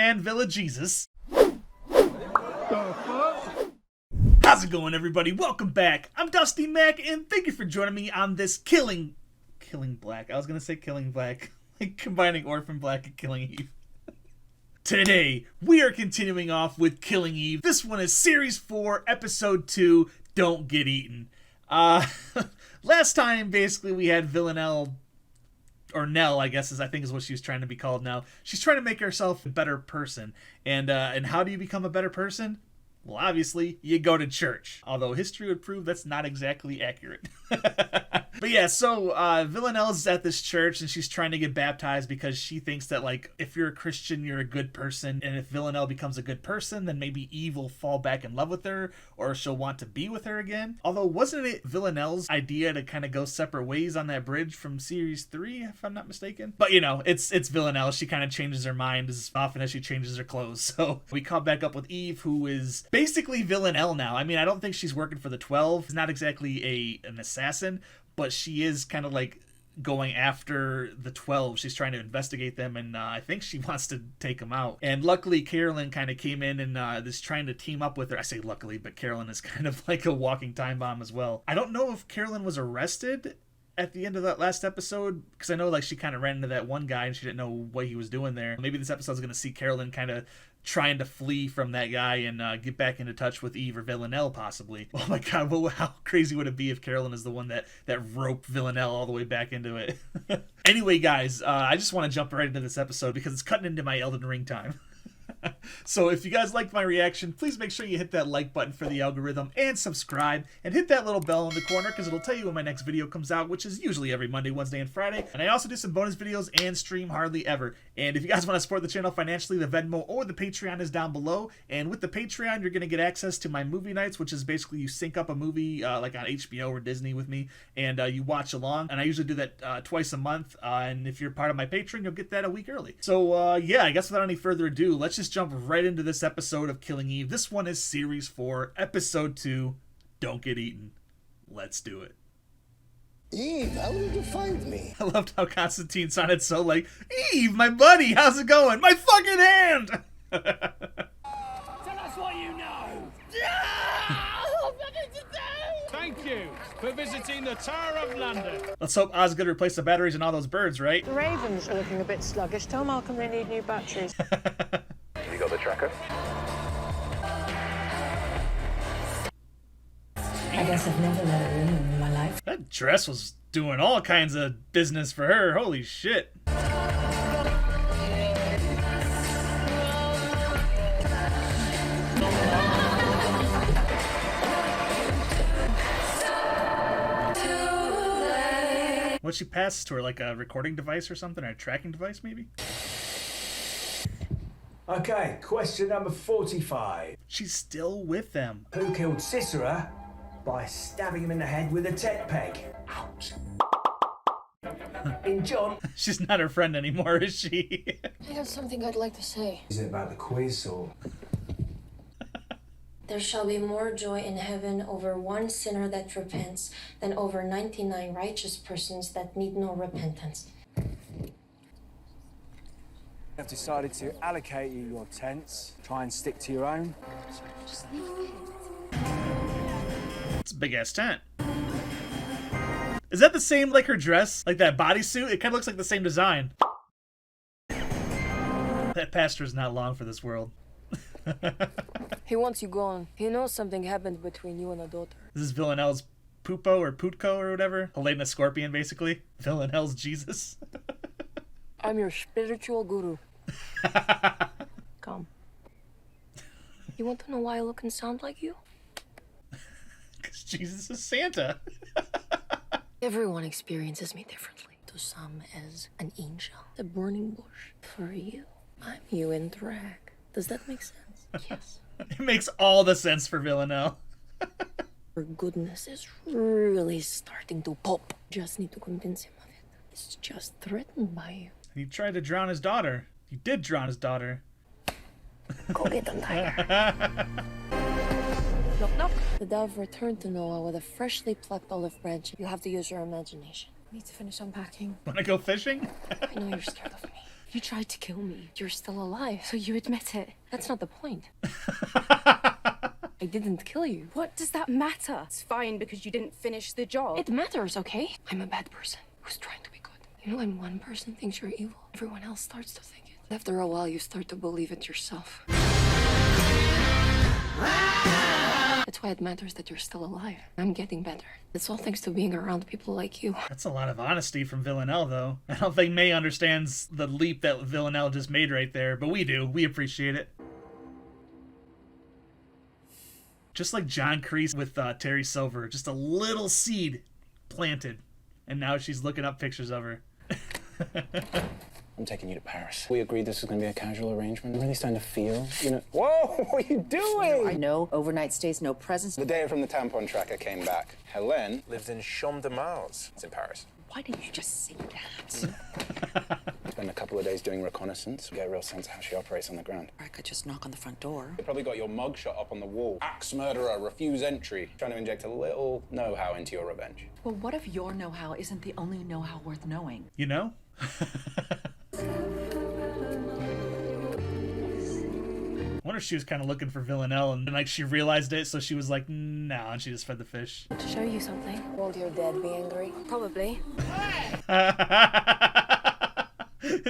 and Villa Jesus. How's it going, everybody? Welcome back. I'm Dusty Mac, and thank you for joining me on this Killing Black. I was gonna say Killing Black, like combining Orphan Black and Killing Eve. Today, we are continuing off with Killing Eve. This one is Series 4, Episode 2, Don't Get Eaten. Last time, basically, we had Villanelle, or Nell, I guess I think is what she's trying to be called now. She's trying to make herself a better person. And how do you become a better person? Well, obviously, you go to church. Although history would prove that's not exactly accurate. But yeah, so Villanelle's at this church and she's trying to get baptized because she thinks that, like, if you're a Christian, you're a good person. And if Villanelle becomes a good person, then maybe Eve will fall back in love with her or she'll want to be with her again. Although, wasn't it Villanelle's idea to kind of go separate ways on that bridge from Series 3, if I'm not mistaken? But, you know, it's Villanelle. She kind of changes her mind as often as she changes her clothes. So we caught back up with Eve, who is basically Villanelle now. I mean, I don't think she's working for the 12. She's not exactly an assassin, but she is kind of like going after the 12. She's trying to investigate them, and I think she wants to take them out. And luckily, Carolyn kind of came in and is trying to team up with her. I say luckily, but Carolyn is kind of like a walking time bomb as well. I don't know if Carolyn was arrested at the end of that last episode, because I know like she kind of ran into that one guy and she didn't know what he was doing there. Maybe this episode's going to see Carolyn kind of trying to flee from that guy and get back into touch with Eve or Villanelle, possibly. Oh my god, well, how crazy would it be if Carolyn is the one that roped Villanelle all the way back into it? Anyway, guys, I just want to jump right into this episode because it's cutting into my Elden Ring time. So if you guys liked my reaction, please make sure you hit that like button for the algorithm and subscribe, and hit that little bell in the corner because it'll tell you when my next video comes out, which is usually every Monday, Wednesday, and Friday. And I also do some bonus videos and stream hardly ever. And if you guys want to support the channel financially, the Venmo or the Patreon is down below. And with the Patreon, you're going to get access to my movie nights, which is basically you sync up a movie like on HBO or Disney with me, and you watch along. And I usually do that twice a month. And if you're part of my Patreon, you'll get that a week early. So yeah, I guess without any further ado, let's just jump right into this episode of Killing Eve. This one is Series 4, Episode 2, Don't Get Eaten. Let's do it. Eve, how did you find me? I loved how Constantine sounded so like, Eve, my buddy, how's it going? My fucking hand! Tell us what you know! Thank you for visiting the Tower of London. Let's hope Osgood replaced the batteries in all those birds, right? The Ravens are looking a bit sluggish. Tell Malcolm they need new batteries. Have you got the tracker? I guess I've never let it rain in my life. That dress was doing all kinds of business for her. Holy shit. What she passes to her, like a recording device or something, or a tracking device maybe? Okay, question number 45. She's still with them. Who killed Sisera by stabbing him in the head with a tet peg? Ouch. In John. She's not her friend anymore, is she? I have something I'd like to say. Is it about the quiz or? There shall be more joy in heaven over one sinner that repents than over 99 righteous persons that need no repentance. I've decided to allocate you your tents. Try and stick to your own. It's a big ass tent. Is that the same like her dress? Like that bodysuit? It kind of looks like the same design. That pastor's not long for this world. He wants you gone. He knows something happened between you and a daughter. This is Villanelle's Pupo or Putko or whatever. Helena Scorpion, basically. Villanelle's Jesus. I'm your spiritual guru. Come. You want to know why I look and sound like you? Because Jesus is Santa. Everyone experiences me differently. To some as an angel, a burning bush. For you, I'm you in drag. Does that make sense? Yes. It makes all the sense for Villanelle. Her goodness is really starting to pop. Just need to convince him of it. It's just threatened by you. He tried to drown his daughter. He did drown his daughter. Go get them, tiger. Knock, knock. The dove returned to Noah with a freshly plucked olive branch. You have to use your imagination. I need to finish unpacking. Wanna go fishing? I know you're scared of me. You tried to kill me. You're still alive, so you admit it. That's not the point. I didn't kill you. What does that matter? It's fine because you didn't finish the job. It matters, okay? I'm a bad person who's trying to be good. You know, when one person thinks you're evil, everyone else starts to think it. After a while, you start to believe it yourself. That's why it matters that you're still alive. I'm getting better. It's all thanks to being around people like you. That's a lot of honesty from Villanelle, though. I don't think May understands the leap that Villanelle just made right there, but we do. We appreciate it. Just like John Kreese with Terry Silver, just a little seed planted, and now she's looking up pictures of her. I'm taking you to Paris. We agreed this was going to be a casual arrangement. I'm really starting to feel, you know... Whoa, what are you doing? No overnight stays, no presents. The data from the tampon tracker came back. Helene lives in Champ de Mars. It's in Paris. Why didn't you just say that? Spend a couple of days doing reconnaissance, get a real sense of how she operates on the ground. I could just knock on the front door. They probably got your mugshot up on the wall. Axe murderer, refuse entry. Trying to inject a little know-how into your revenge. Well, what if your know-how isn't the only know-how worth knowing? You know? I wonder if she was kind of looking for Villanelle and like she realized it, so she was like, no, and she just fed the fish. To show you something. Won't your dad be angry? Probably.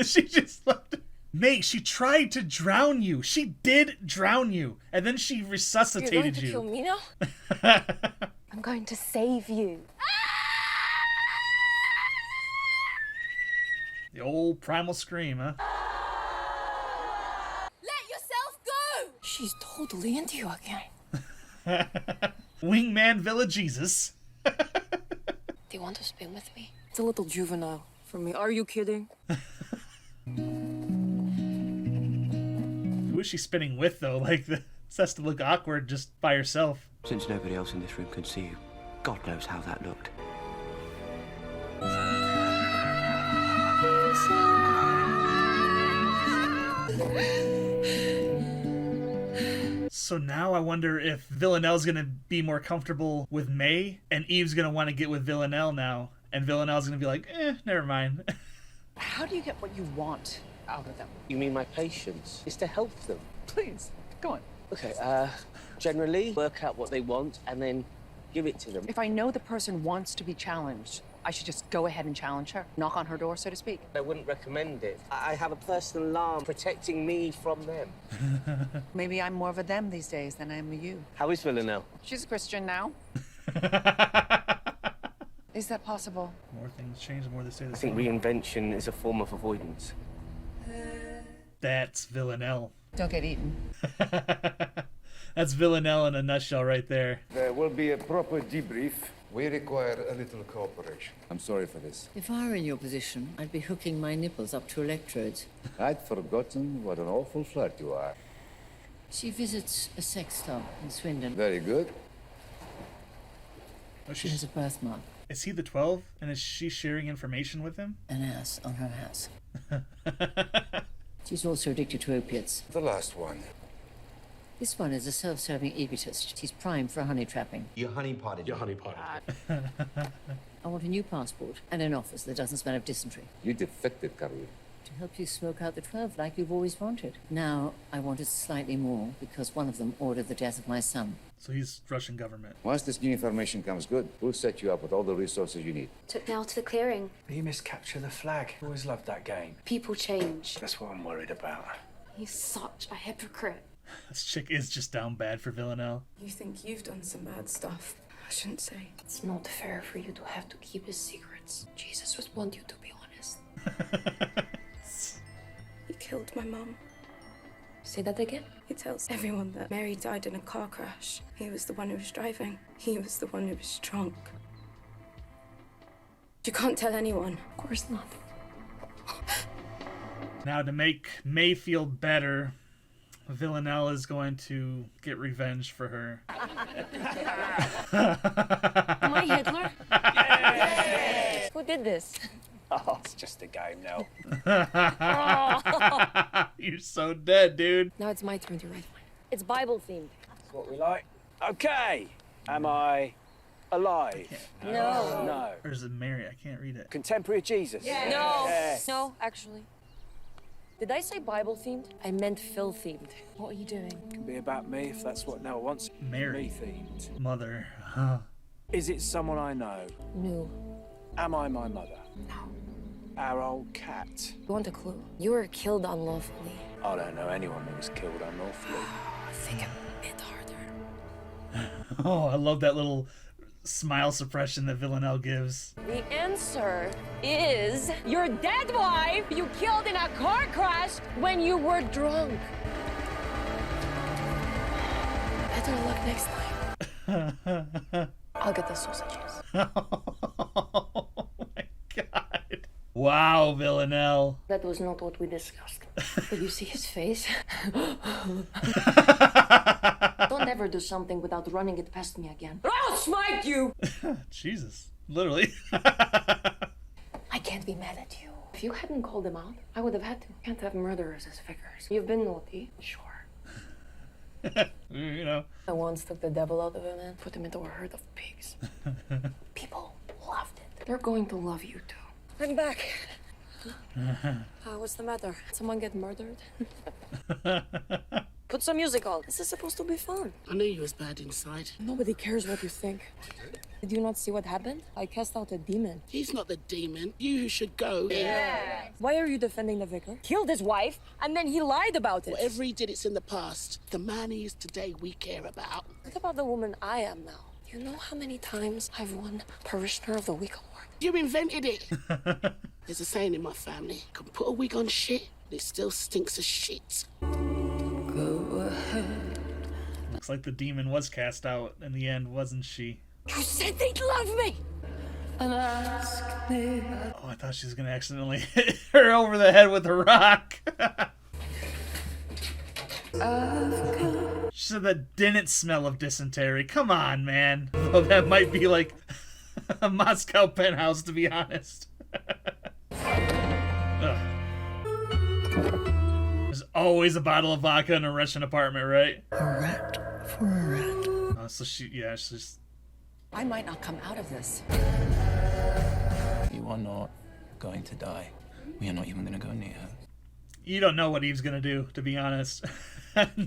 She just looked. Mate, she tried to drown you. She did drown you, and then she resuscitated you. You're going to kill me now? I'm going to save you. The old primal scream, huh? Let yourself go! She's totally into you again. Wingman Villa Jesus. Do you want to spin with me? It's a little juvenile for me. Are you kidding? Who is she spinning with, though? Like, this has to look awkward just by herself. Since nobody else in this room could see you, God knows how that looked. So now I wonder if Villanelle's gonna be more comfortable with May, and Eve's gonna want to get with Villanelle now, and Villanelle's gonna be like, never mind. How do you get what you want out of them? You mean my patience is to help them? Please, go on. Okay, generally work out what they want and then give it to them. If I know the person wants to be challenged, I should just go ahead and challenge her. Knock on her door, so to speak. I wouldn't recommend it. I have a personal alarm protecting me from them. Maybe I'm more of a them these days than I am a you. How is Villanelle? She's a Christian now. Is that possible? More things change, the more they stay the I same. think reinvention is a form of avoidance. That's Villanelle. Don't get eaten. That's Villanelle in a nutshell right there. There will be a proper debrief. We require a little cooperation. I'm sorry for this. If I were in your position, I'd be hooking my nipples up to electrodes. I'd forgotten what an awful flirt you are. She visits a sex club in Swindon. Very good. Oh, She has a birthmark, Is he the 12? And is she sharing information with him? an ass on her ass. She's also addicted to opiates. The last one. This one is a self-serving egotist. She's primed for honey trapping. You honeypotted. You honeypotted. I want a new passport and an office that doesn't smell of dysentery. You defected, Carly. To help you smoke out the 12 like you've always wanted. Now, I want it slightly more because one of them ordered the death of my son. So he's Russian government. Once this new information comes good, we'll set you up with all the resources you need. Took Nell to the clearing. You missed capture the flag. Always loved that game. People change. That's what I'm worried about. He's such a hypocrite. This chick is just down bad for Villanelle. You think you've done some bad stuff. I shouldn't say. It's not fair for you to have to keep his secrets. Jesus would want you to be honest. He killed my mum. Say that again? He tells everyone that Mary died in a car crash. He was the one who was driving. He was the one who was drunk. You can't tell anyone. Of course not. Now, to make May feel better, Villanelle is going to get revenge for her. Am I Hitler? Yes! Who did this? Oh, it's just a game now. You're so dead, dude. Now it's my turn to write mine. It's Bible themed. That's what we like. Okay. Am I alive? No. No. Or is it Mary? I can't read it. Contemporary Jesus? No. Yes. No, actually. Did I say Bible-themed? I meant Phil-themed. What are you doing? It can be about me if that's what Nell wants. Mary. Me themed. Mother. Huh. Is it someone I know? No. Am I my mother? No. Our old cat. You want a clue? You were killed unlawfully. I don't know anyone that was killed unlawfully. Think a bit harder. Oh, I love that little smile suppression that Villanelle gives. The answer is your dead wife you killed in a car crash when you were drunk. Better luck next time. I'll get the sausages. Oh my god. Wow, Villanelle. That was not what we discussed. Did you see his face? Don't ever do something without running it past me again. I'll smite you! Jesus. Literally. I can't be mad at you. If you hadn't called him out, I would have had to. Can't have murderers as figures. You've been naughty, sure. You know. I once took the devil out of him and put him into a herd of pigs. People loved it. They're going to love you too. I'm back. What's the matter? Someone get murdered? Put some music on. This is supposed to be fun. I knew you was bad inside. Nobody cares what you think. Did you not see what happened? I cast out a demon. He's not the demon. You who should go. Yeah. Why are you defending the vicar? Killed his wife, and then he lied about it. Whatever he did, it's in the past. The man he is today, we care about. What about the woman I am now? You know how many times I've won Parishioner of the Week award? You invented it. There's a saying in my family. You can put a wig on shit, and it still stinks of shit. Go ahead. Looks like the demon was cast out in the end, wasn't she? You said they'd love me! And ask me. Oh, I thought she was gonna accidentally hit her over the head with a rock. She said that didn't smell of dysentery. Come on, man. Oh, that might be like a Moscow penthouse, to be honest. There's always a bottle of vodka in a Russian apartment, right? A rat for a rat. Oh, so she's... I might not come out of this. You are not going to die. We are not even going to go near her. You don't know what Eve's gonna do, to be honest.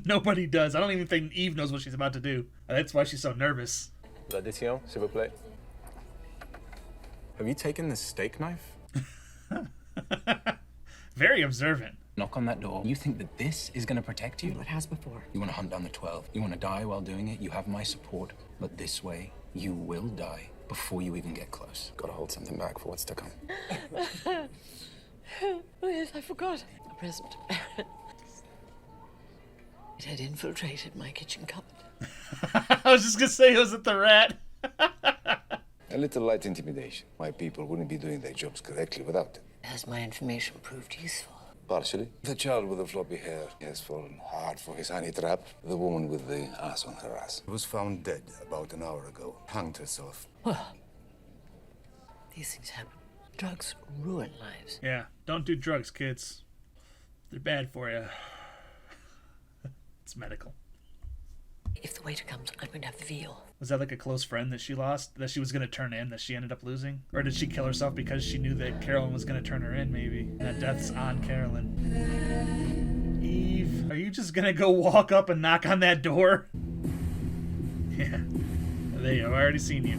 Nobody does. I don't even think Eve knows what she's about to do. That's why she's so nervous. L'addition, s'il vous plaît. Have you taken the steak knife? Very observant. Knock on that door. You think that this is going to protect you? It has before. You want to hunt down the 12. You want to die while doing it. You have my support. But this way, you will die before you even get close. Gotta hold something back for what's to come. Oh, yes, I forgot. A present. It had infiltrated my kitchen cupboard. I was just gonna say, was it the rat? A little light intimidation. My people wouldn't be doing their jobs correctly without it. Has my information proved useful? Partially. The child with the floppy hair has fallen hard for his honey trap. The woman with the ass on her ass was found dead about an hour ago. Hanged herself. Well, these things happen. Drugs ruin lives. Yeah, don't do drugs, kids. They're bad for you. It's medical. If the waiter comes, I'm going to have veal. Was that like a close friend that she lost, that she was going to turn in, that she ended up losing? Or did she kill herself because she knew that Carolyn was going to turn her in, maybe? And that death's on Carolyn. Eve, are you just going to go walk up and knock on that door? Yeah. There you go, I already seen you.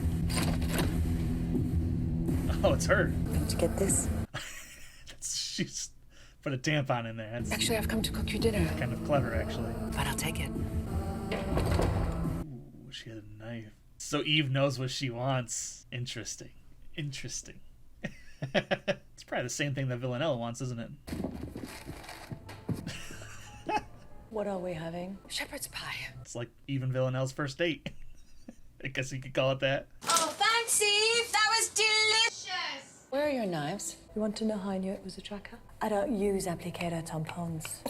Oh, it's her. Did you get this? She's put a tampon in there. That's Actually, I've come to cook you dinner. kind of clever, actually. But I'll take it. Ooh, she had a knife. So Eve knows what she wants. Interesting. Interesting. It's probably the same thing that Villanelle wants, isn't it? What are we having? Shepherd's pie. It's like Eve and Villanelle's first date. I guess you could call it that. Oh, thanks, Eve. That was delicious. Where are your knives? You want to know how I knew it was a tracker? I don't use applicator tampons.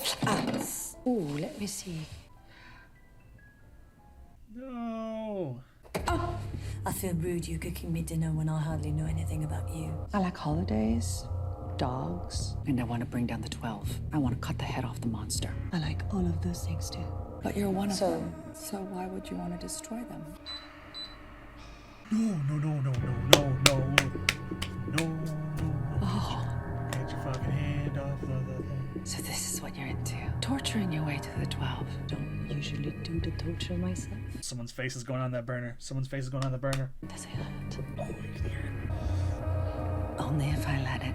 Ooh, let me see. No. Oh. I feel rude you cooking me dinner when I hardly know anything about you. I like holidays, dogs, and I want to bring down the 12. I want to cut the head off the monster. I like all of those things too. But you're one of them. So why would you want to destroy them? No. Oh. Get your fucking hand off of the thing. So this is what you're into. Torturing your way to the 12. Don't usually do the torture myself. Someone's face is going on that burner. Someone's face is going on the burner. Does it hurt? Oh, you can hear it. Only if I let it.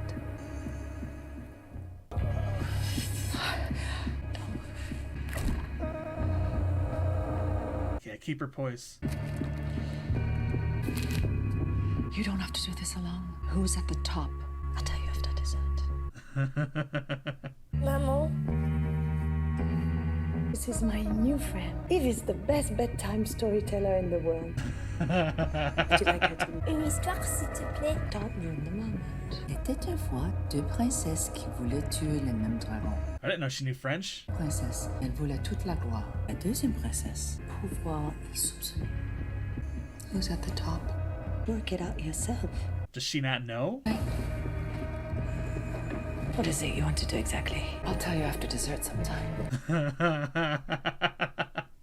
Yeah, keep her poise. You don't have to do this alone. Who's at the top? I'll tell you after dessert. Maman, this is my new friend. Eve is the best bedtime storyteller in the world. Would you like her to Une histoire, s'il te plaît. Don't ruin the moment. Il était une fois deux princesses qui voulaient tuer le même dragon. I didn't know she knew French. Princesse, elle voulait toute la gloire. La deuxième princesse, pouvoir et soupçonner. Who's at the top? Work it out yourself. Does she not know? What is it you want to do exactly? I'll tell you after dessert sometime.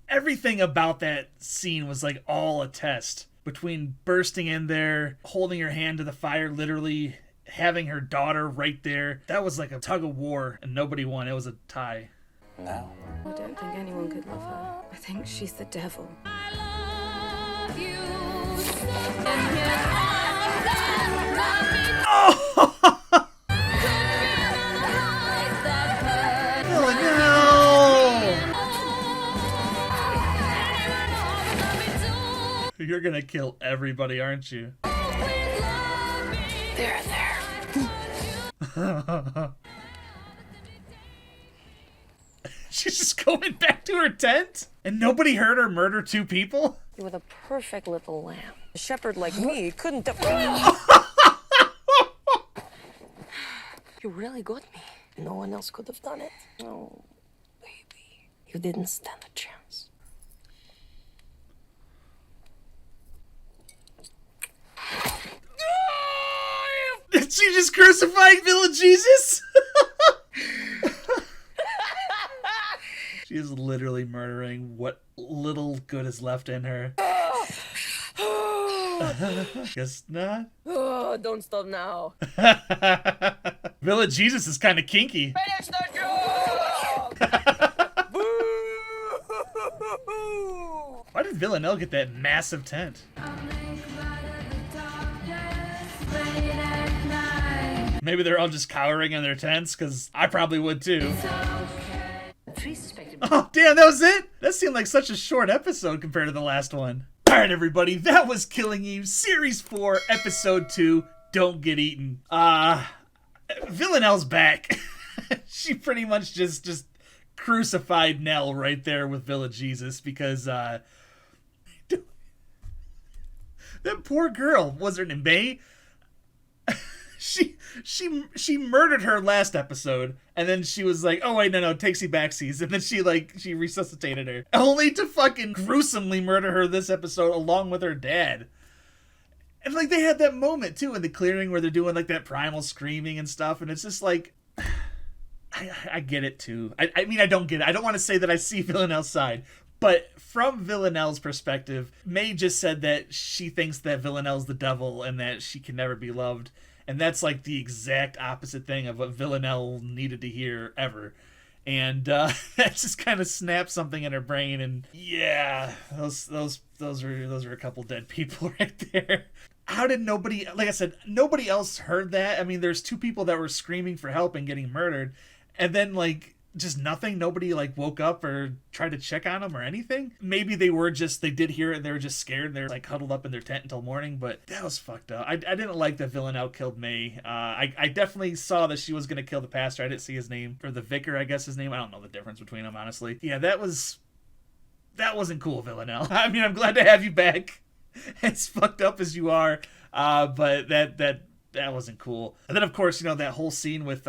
Everything about that scene was like all a test. Between bursting in there, holding her hand to the fire, literally having her daughter right there. That was like a tug of war, and nobody won. It was a tie. No. I don't think anyone could love her. I think she's the devil. You're gonna kill everybody, aren't you? There. She's just going back to her tent? And nobody heard her murder two people? You were the perfect little lamb. A shepherd like me couldn't have... You really got me. No one else could have done it. Oh, baby. You didn't stand a chance. Did she just crucify Villa Jesus? She is literally murdering what little good is left in her. Guess not. Oh, don't stop now. Villa Jesus is kind of kinky. Finish the job! Why did Villanelle get that massive tent? Maybe they're all just cowering in their tents, because I probably would too. Oh, damn, that was it? That seemed like such a short episode compared to the last one. Alright, everybody, that was Killing Eve, Series 4, Episode 2, Don't Get Eaten. Villanelle's back. She pretty much just crucified Nell right there with Villa Jesus, because, that poor girl, was her name May? She murdered her last episode, and then she was like, oh wait, no, takesy backsies, and then she resuscitated her, only to fucking gruesomely murder her this episode along with her dad. And like they had that moment too in the clearing where they're doing like that primal screaming and stuff, and it's just like I get it too. I mean I don't get it. I don't want to say that I see Villanelle's side. But from Villanelle's perspective, May just said that she thinks that Villanelle's the devil and that she can never be loved. And that's like the exact opposite thing of what Villanelle needed to hear ever. And that just kind of snapped something in her brain. And yeah, those are a couple dead people right there. How did nobody, like I said, nobody else heard that? I mean, there's two people that were screaming for help and getting murdered. And then like just nothing. Nobody like woke up or tried to check on them or anything. Maybe they did hear it and they were just scared. They're like huddled up in their tent until morning, but that was fucked up. I didn't like that Villanelle killed May. I definitely saw that she was going to kill the pastor. I didn't see his name, or the vicar, I guess his name. I don't know the difference between them, honestly. Yeah, that wasn't cool, Villanelle. I mean, I'm glad to have you back. As fucked up as you are, but that wasn't cool. And then of course, you know, that whole scene with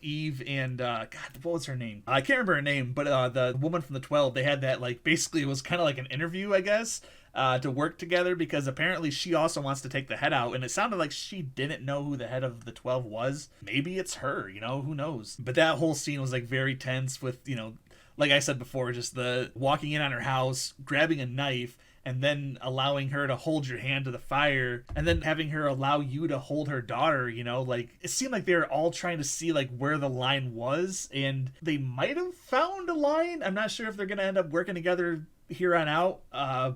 Eve and God, what was her name? I can't remember her name, but the woman from the 12, they had that like basically it was kind of like an interview, I guess, to work together, because apparently she also wants to take the head out, and it sounded like she didn't know who the head of the 12 was. Maybe it's her, you know, who knows? But that whole scene was like very tense with, you know, like I said before, just the walking in on her house, grabbing a knife, and then allowing her to hold your hand to the fire, and then having her allow you to hold her daughter, you know, like it seemed like they were all trying to see like where the line was, and they might have found a line. I'm not sure if they're gonna end up working together here on out,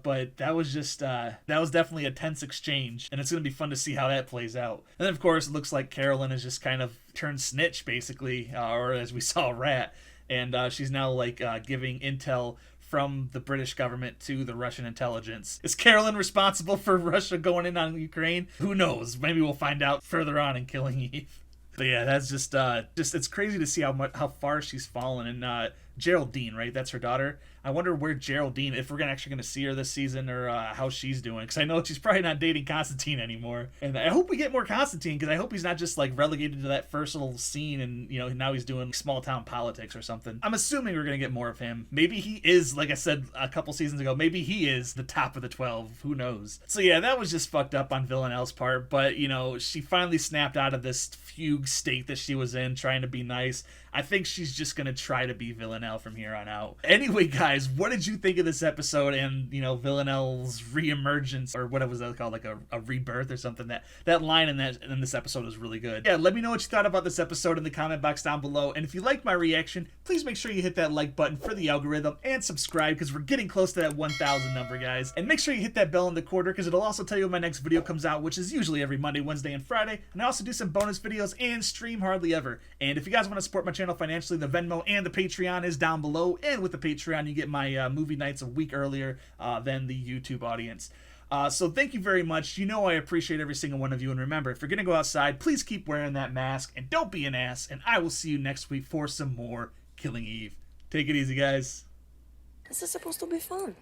but that was just that was definitely a tense exchange, and it's gonna be fun to see how that plays out. And then of course it looks like Carolyn has just kind of turned snitch basically, or as we saw, rat, and she's now like giving intel from the British government to the Russian intelligence. Is Carolyn responsible for Russia going in on Ukraine? Who knows? Maybe we'll find out further on in Killing Eve. But yeah, that's just it's crazy to see how far she's fallen. And Geraldine, right? That's her daughter. I wonder where Geraldine, if we're actually going to see her this season, or how she's doing. Because I know she's probably not dating Constantine anymore. And I hope we get more Constantine, because I hope he's not just like relegated to that first little scene and, you know, now he's doing small town politics or something. I'm assuming we're going to get more of him. Maybe he is, like I said a couple seasons ago, maybe he is the top of the 12. Who knows? So yeah, that was just fucked up on Villanelle's part. But, you know, she finally snapped out of this fugue state that she was in, trying to be nice. I think she's just going to try to be Villanelle from here on out. Anyway, guys, what did you think of this episode and, you know, Villanelle's reemergence, or what was that called, like a rebirth or something? That line in this episode is really good. Yeah, let me know what you thought about this episode in the comment box down below. And if you like my reaction, please make sure you hit that like button for the algorithm and subscribe, because we're getting close to that 1,000 number, guys. And make sure you hit that bell in the quarter, because it'll also tell you when my next video comes out, which is usually every Monday, Wednesday, and Friday. And I also do some bonus videos and stream hardly ever. And if you guys want to support my channel financially, the Venmo and the Patreon is down below. And with the Patreon, you get my movie nights a week earlier than the YouTube audience. So thank you very much. You know I appreciate every single one of you. And remember, if you're going to go outside, please keep wearing that mask and don't be an ass. And I will see you next week for some more Killing Eve. Take it easy, guys. This is supposed to be fun.